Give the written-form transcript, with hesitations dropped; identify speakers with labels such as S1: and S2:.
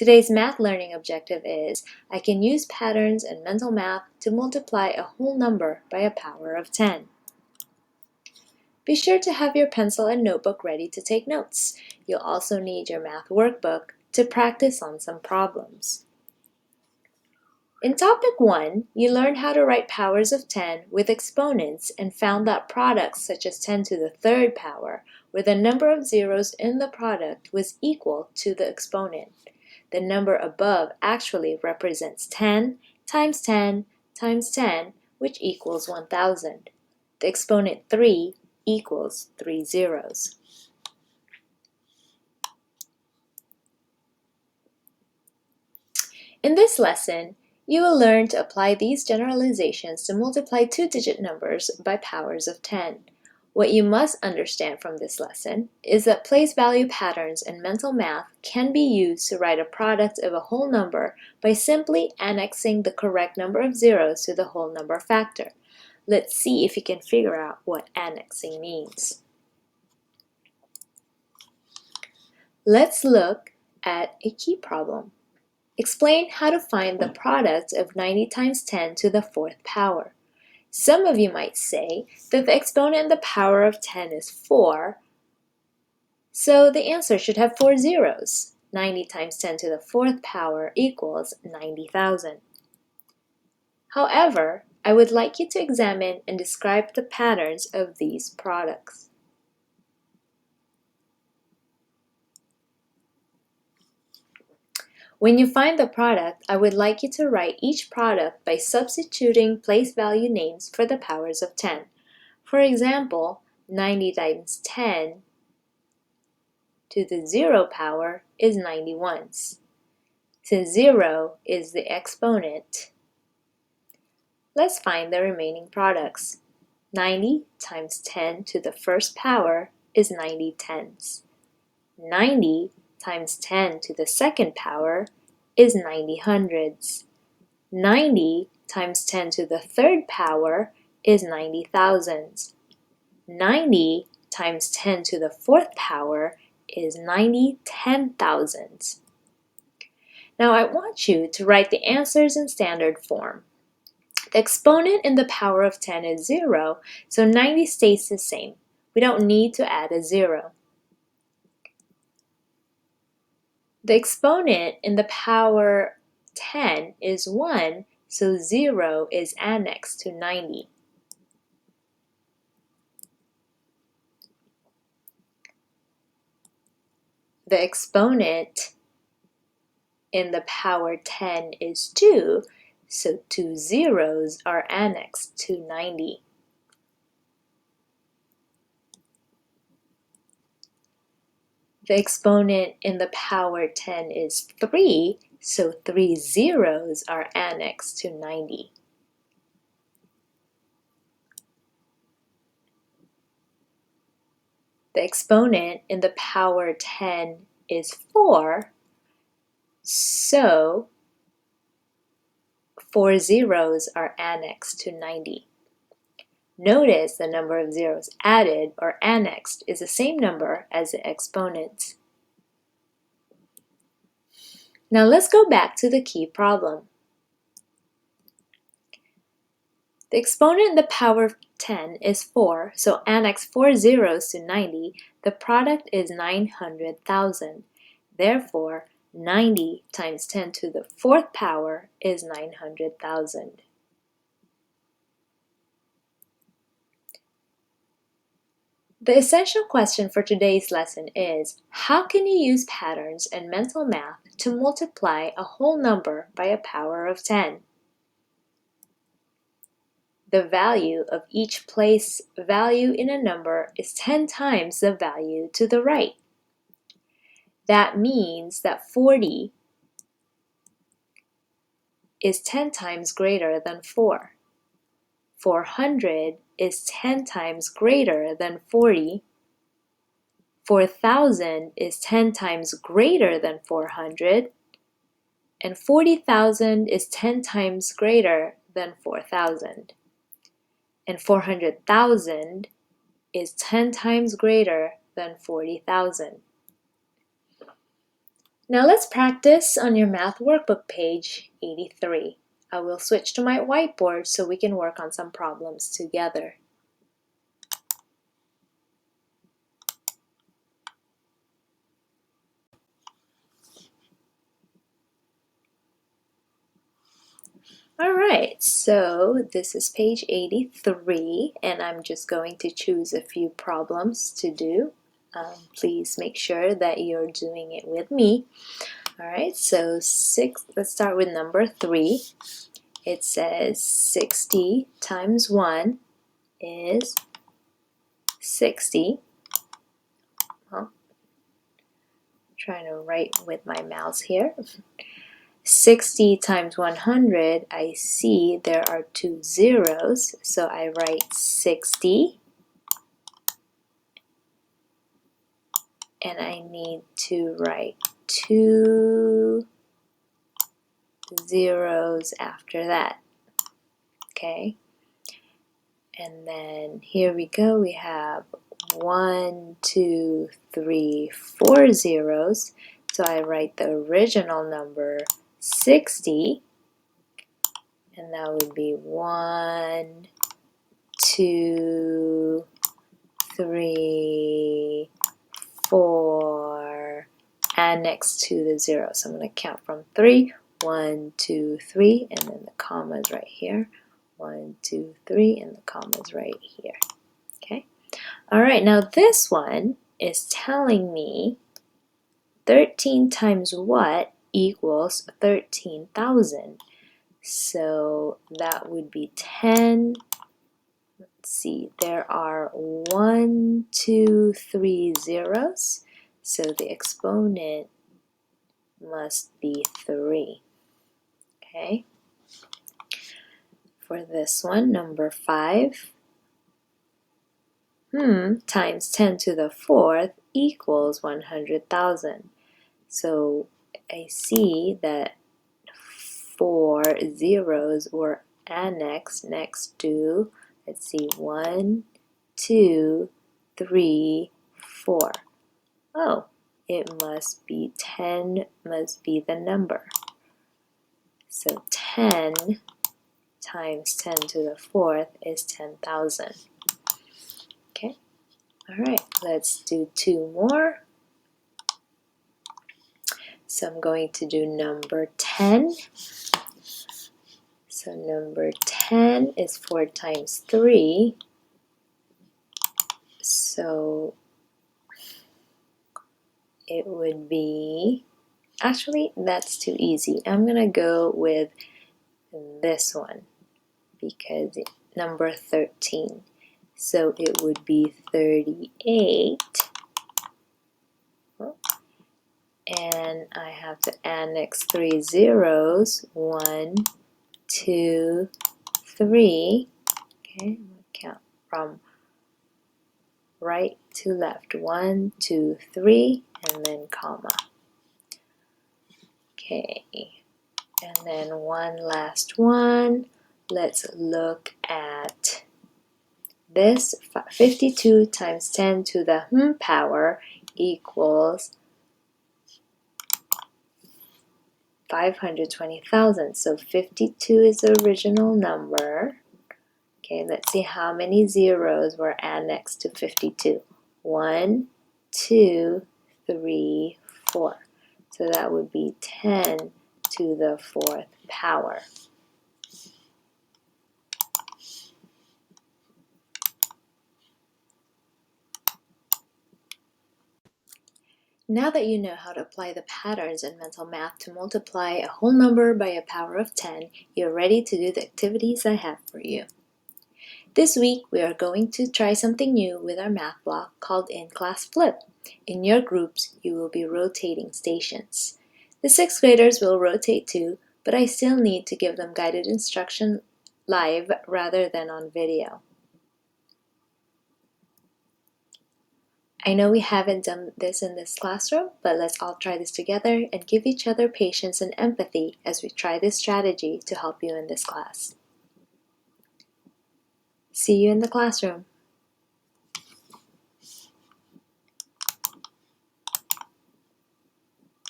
S1: Today's math learning objective is, I can use patterns and mental math to multiply a whole number by a power of 10. Be sure to have your pencil and notebook ready to take notes. You'll also need your math workbook to practice on some problems. In topic 1, you learned how to write powers of 10 with exponents and found that products such as 10 to the third power, where the number of zeros in the product was equal to the exponent. The number above actually represents 10 times 10 times 10, which equals 1000. The exponent 3 equals 3 zeros. In this lesson, you will learn to apply these generalizations to multiply two-digit numbers by powers of 10. What you must understand from this lesson is that place value patterns and mental math can be used to write a product of a whole number by simply annexing the correct number of zeros to the whole number factor. Let's see if you can figure out what annexing means. Let's look at a key problem. Explain how to find the product of 90 times 10 to the fourth power. Some of you might say that the exponent in the power of 10 is 4, so the answer should have 4 zeros. 90 times 10 to the fourth power equals 90,000. However, I would like you to examine and describe the patterns of these products. When you find the product, I would like you to write each product by substituting place value names for the powers of 10. For example, 90 times 10 to the 0 power is 91s. Since 0 is the exponent, let's find the remaining products. 90 times 10 to the first power is 90 tenths. 90 times 10 to the second power is 90 hundredths. 90 times 10 to the third power is 90 thousandths. 90 times 10 to the fourth power is 90 10,000ths. Now I want you to write the answers in standard form. The exponent in the power of 10 is 0, so 90 stays the same. We don't need to add a 0. The exponent in the power 10 is 1, so 0 is annexed to 90. The exponent in the power 10 is 2, so 2 zeros are annexed to 90. The exponent in the power 10 is 3, so 3 zeros are annexed to 90. The exponent in the power 10 is 4, so 4 zeros are annexed to 90. Notice the number of zeros added or annexed is the same number as the exponent. Now let's go back to the key problem. The exponent in the power of 10 is 4, so annex 4 zeros to 90. The product is 900,000. Therefore, 90 times 10 to the fourth power is 900,000. The essential question for today's lesson is, how can you use patterns and mental math to multiply a whole number by a power of 10? The value of each place value in a number is 10 times the value to the right. That means that 40 is 10 times greater than 4. 400 is 10 times greater than 40. 4,000 is 10 times greater than 400. And 40,000 is 10 times greater than 4,000. And 400,000 is 10 times greater than 40,000. Now let's practice on your math workbook page 83. I will switch to my whiteboard so we can work on some problems together. Alright, so this is page 83 and I'm just going to choose a few problems to do. Please make sure that you're doing it with me. Alright, so let's start with number 3. It says 60 times 1 is 60. Well, I'm trying to write with my mouse here. 60 times 100, I see there are 2 zeros, so I write 60. And I need to write 2 zeros after that. Okay? And then here we go, we have 1, 2, 3, 4 zeros. So I write the original number 60, and that would be 1, 2, 3, 4, and next to the 0. So I'm going to count from 3. 1, 2, 3, and then the comma is right here. 1, 2, 3, and the comma is right here. Okay. All right. Now this one is telling me 13 times what equals 13,000. So that would be 10. Let's see. There are 1, 2, 3 zeros. So the exponent must be 3. Okay. For this one, number 5, times 10 to the 4th equals 100,000. So I see that 4 zeros were annexed next to, let's see, 1, 2, 3, 4. Oh, it must be 10 must be the number. So 10 times 10 to the 4th is 10,000. Okay, all right, let's do 2 more. So I'm going to do number 10. So number 10 is 4 times 3. So it would be, actually that's too easy. I'm gonna go with this one because number 13. So it would be 38. And I have to annex 3 zeros. 1, 2, 3. Okay, I'm gonna count from right to left. 1, 2, 3, and then comma. Okay, and then one last one. Let's look at this. 52 times 10 to the power equals 520,000. So 52 is the original number. Okay, let's see how many zeros were annexed to 52. 1, 2, 3, 4. So that would be 10 to the 4th power. Now that you know how to apply the patterns in mental math to multiply a whole number by a power of 10, you're ready to do the activities I have for you. This week, we are going to try something new with our math block called In-Class Flip. In your groups, you will be rotating stations. The 6th graders will rotate too, but I still need to give them guided instruction live rather than on video. I know we haven't done this in this classroom, but let's all try this together and give each other patience and empathy as we try this strategy to help you in this class. See you in the classroom.